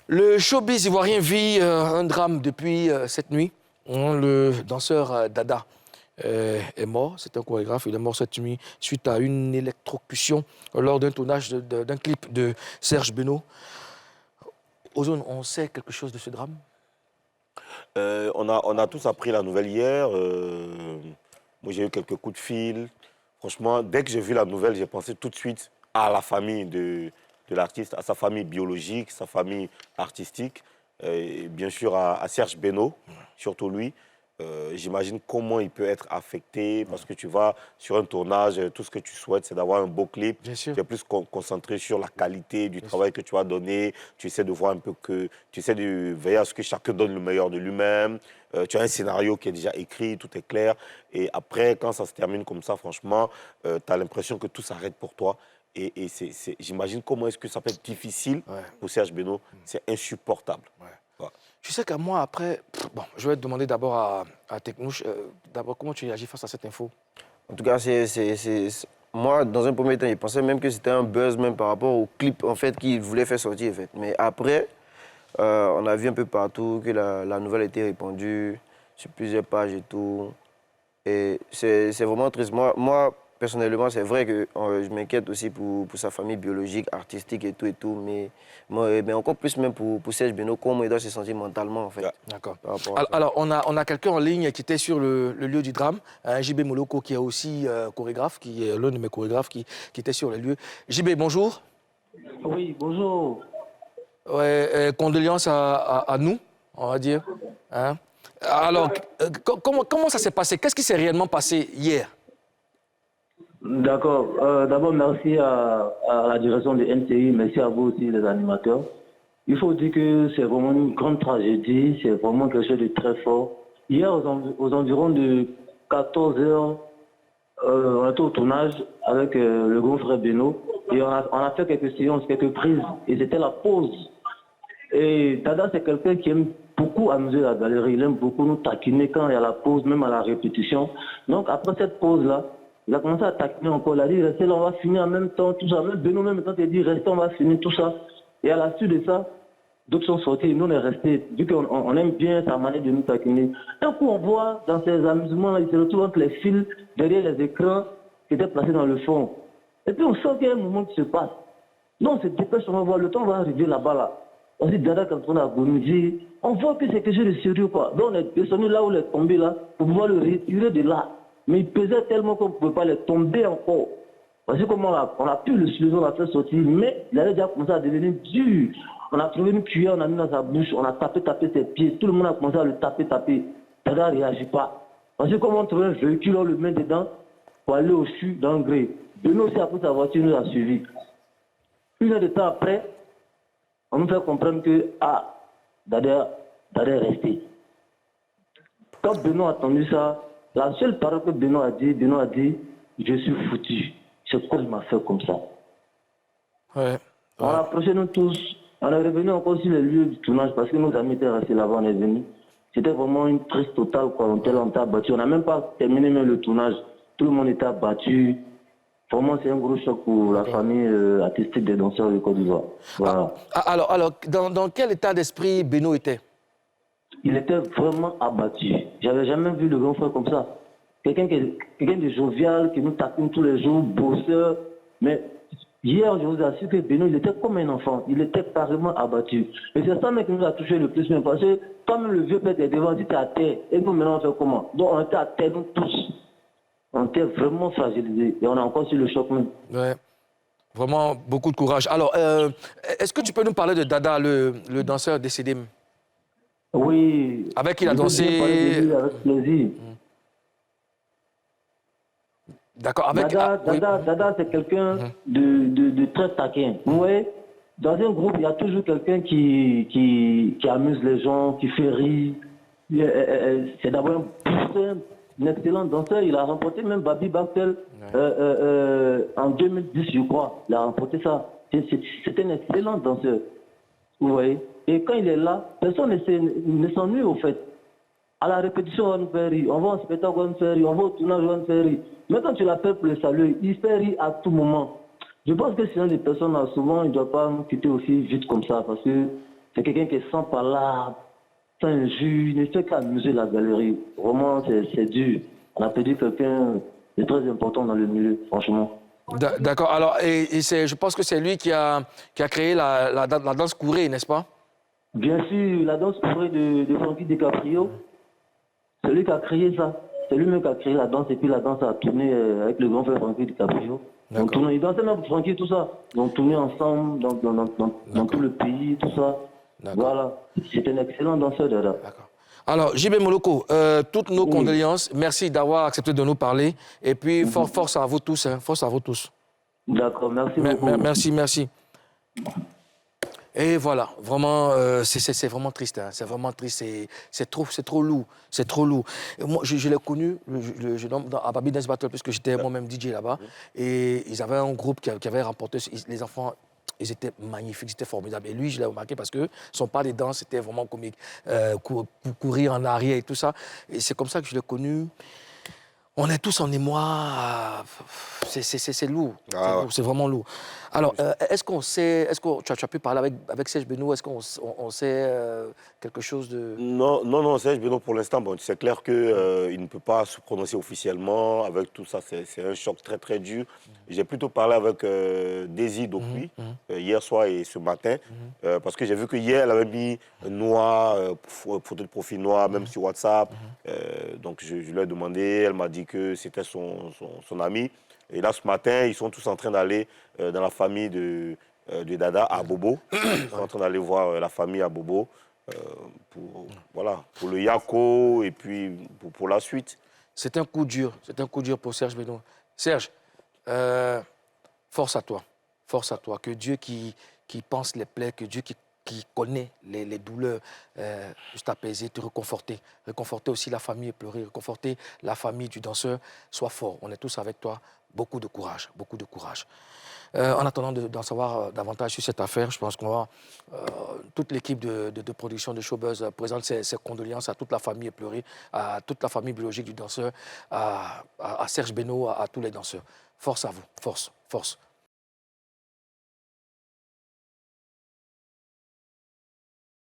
Le showbiz ivoirien vit un drame depuis cette nuit. Le danseur Dada est mort. C'est un chorégraphe. Il est mort cette nuit suite à une électrocution lors d'un tournage d'un clip de Serge Beno. Ozone, on sait quelque chose de ce drame? On a tous appris la nouvelle hier. Moi, j'ai eu quelques coups de fil. Franchement, dès que j'ai vu la nouvelle, j'ai pensé tout de suite à la famille de l'artiste, à sa famille biologique, sa famille artistique, et bien sûr à Serge Beno, surtout lui. J'imagine comment il peut être affecté parce que tu vas sur un tournage, tout ce que tu souhaites, c'est d'avoir un beau clip. Bien sûr. Tu es plus concentré sur la qualité du travail que tu vas donner. Tu essaies de voir un peu que... Tu essaies de veiller à ce que chacun donne le meilleur de lui-même. Tu as un scénario qui est déjà écrit, tout est clair. Et après, quand ça se termine comme ça, franchement, tu as l'impression que tout s'arrête pour toi. Et j'imagine comment est-ce que ça peut être difficile pour Serge Beno. C'est insupportable. Ouais. Tu sais qu'à moi, après, bon, je vais te demander d'abord à Teknouche, d'abord, comment tu réagis face à cette info? En tout cas, moi, dans un premier temps, je pensais même que c'était un buzz même par rapport au clip en fait, qu'il voulait faire sortir. En fait. Mais après, on a vu un peu partout que la nouvelle a été répandue sur plusieurs pages et tout. Et c'est vraiment triste. Moi, personnellement, c'est vrai que je m'inquiète aussi pour sa famille biologique, artistique et tout. Mais encore plus même pour Serge Beno, comment il doit se sentir mentalement, en fait. D'accord. À Alors, on a quelqu'un en ligne qui était sur le lieu du drame, JB Moloko, qui est aussi chorégraphe, qui est l'un de mes chorégraphes, qui était sur le lieu. JB, bonjour. Oui, bonjour. Ouais, condoléances à nous, on va dire. Hein? Alors, comment ça s'est passé? Qu'est-ce qui s'est réellement passé hier? D'accord. D'abord, merci à la direction de NCI, merci à vous aussi, les animateurs. Il faut dire que c'est vraiment une grande tragédie, c'est vraiment quelque chose de très fort. Hier, aux environs de 14 heures, on était au tournage avec le grand frère Beno et on a fait quelques séances, quelques prises et c'était la pause. Et Dada, c'est quelqu'un qui aime beaucoup amuser la galerie, il aime beaucoup nous taquiner quand il y a la pause, même à la répétition. Donc après cette pause-là, il a commencé à taquiner encore, il a dit restez là, on va finir en même temps, tout ça. Même Beno, même quand il dit restez, on va finir tout ça. Et à la suite de ça, d'autres sont sortis, nous on est restés, vu qu'on aime bien sa manière de nous taquiner. Un coup on voit dans ces amusements-là, il se retrouve entre les fils, derrière les écrans qui étaient placés dans le fond. Et puis on sent qu'il y a un moment qui se passe. Non, on se dépêche, on va voir, le temps va arriver là-bas là. On dit Dada quand on a agonisé, on voit que c'est quelque chose de sérieux quoi. Donc on est descendu là où il est tombé là, pour pouvoir le retirer de là. Mais il pesait tellement qu'on ne pouvait pas les tomber encore. Parce que comme on a pu le soulever, on l'a fait sortir, mais il avait déjà commencé à devenir dur. On a trouvé une cuillère, on a mis dans sa bouche, on a tapé ses pieds, tout le monde a commencé à le taper. Dada ne réagit pas. Parce que comme on trouvait un véhicule, on le met dedans pour aller au CHU d'Angré. Beno aussi a pris sa voiture, nous a suivis. Une heure de temps après, on nous fait comprendre que Dada est resté. Quand Beno a entendu ça, la seule parole que Beno a dit, je suis foutu. C'est quoi il m'a fait comme ça? Ouais. On a approché nous tous, on est revenu encore sur les lieux du tournage parce que nos amis étaient restés là-bas, on est venus. C'était vraiment une triste totale, quoi. On était abattu. On n'a même pas terminé même le tournage. Tout le monde était abattu. Vraiment, c'est un gros choc pour la famille artistique des danseurs du Côte d'Ivoire. Voilà. Alors dans quel état d'esprit Beno était? Il était vraiment abattu. J'avais jamais vu le grand frère comme ça. Quelqu'un de jovial, qui nous taquine tous les jours, bosseur. Mais hier, je vous assure que Beno, il était comme un enfant. Il était carrément abattu. Et c'est ça qui nous a touché le plus, même parce que comme le vieux père était devant, il était à terre. Et nous, maintenant, on fait comment? Donc, on était à terre, nous tous. On était vraiment fragilisés. Et on a encore su le choc même. Ouais. Vraiment beaucoup de courage. Alors, est-ce que tu peux nous parler de Dada, le danseur décédé? Oui. Avec qui il a dansé? Avec plaisir. D'accord. Avec... Dada, c'est quelqu'un de très taquin. Vous voyez, dans un groupe, il y a toujours quelqu'un qui amuse les gens, qui fait rire. C'est d'abord un excellent danseur. Il a remporté même Babi Baxter en 2010, je crois. Il a remporté ça. C'est un excellent danseur. Vous voyez. Et quand il est là, personne ne s'ennuie au fait. À la répétition, on va nous faire rire. On va au spectacle, on va nous faire rire. On va au tournage, on va nous faire rire. Mais quand tu l'appelles pour le saluer, il fait rire à tout moment. Je pense que c'est une des personnes, là, souvent, il ne doit pas nous quitter aussi vite comme ça. Parce que C'est quelqu'un qui est sans parler, sans injure, ne fait qu'amuser la galerie. Vraiment, c'est dur. On a perdu quelqu'un de très important dans le milieu, franchement. D'accord. Alors, je pense que c'est lui qui a créé la danse courée, n'est-ce pas? Bien sûr, la danse courée de Frankie DiCaprio, c'est lui qui a créé ça. C'est lui-même qui a créé la danse et puis la danse a tourné avec le grand frère Frankie DiCaprio. Donc, ils dansaient même pour Frankie, tout ça. Donc, tourné ensemble dans tout le pays, tout ça. Voilà. C'est un excellent danseur, Dada. D'accord. Alors, JB Moloko, toutes nos condoléances. Merci d'avoir accepté de nous parler. Et puis, force à vous tous. Hein, force à vous tous. D'accord, merci beaucoup. Merci. Et voilà, vraiment, c'est vraiment triste. Hein, c'est vraiment triste. C'est trop lourd. C'est trop lourd. Et moi, je l'ai connu, le jeune homme, à Baby Dance Battle, puisque j'étais moi-même DJ là-bas. Et ils avaient un groupe qui avait remporté. Les enfants, ils étaient magnifiques, c'était formidable. Et lui, je l'ai remarqué parce que son pas de danse, c'était vraiment comique. Courir en arrière et tout ça. Et c'est comme ça que je l'ai connu. On est tous en émoi. C'est lourd. C'est vraiment lourd. Alors, est-ce que tu as pu parler avec Serge Benoît? Est-ce qu'on sait quelque chose de... Non, Serge Benoît, pour l'instant, bon, c'est clair qu'il ne peut pas se prononcer officiellement. Avec tout ça, c'est un choc très, très dur. J'ai plutôt parlé avec Daisy Dokui, hier soir et ce matin, parce que j'ai vu qu'hier, elle avait mis noir, photo de profil noir, même sur WhatsApp. Donc, je lui ai demandé, elle m'a dit que c'était son ami. Et là, ce matin, ils sont tous en train d'aller dans la famille de Dada à Bobo. Ils sont en train d'aller voir la famille à Bobo pour le Yako et puis pour la suite. C'est un coup dur pour Serge Benoît. Serge, force à toi. Force à toi. Que Dieu qui pense les plaies, que Dieu qui connaît les douleurs, juste apaiser, te réconforter. Réconforter aussi la famille éplorée, réconforter la famille du danseur. Sois fort, on est tous avec toi. Beaucoup de courage, beaucoup de courage. En attendant d'en savoir davantage sur cette affaire, je pense qu'on va... toute l'équipe de production de Showbuzz présente ses condoléances à toute la famille éplorée, à toute la famille biologique du danseur, à Serge Benoît, à tous les danseurs. Force à vous, force.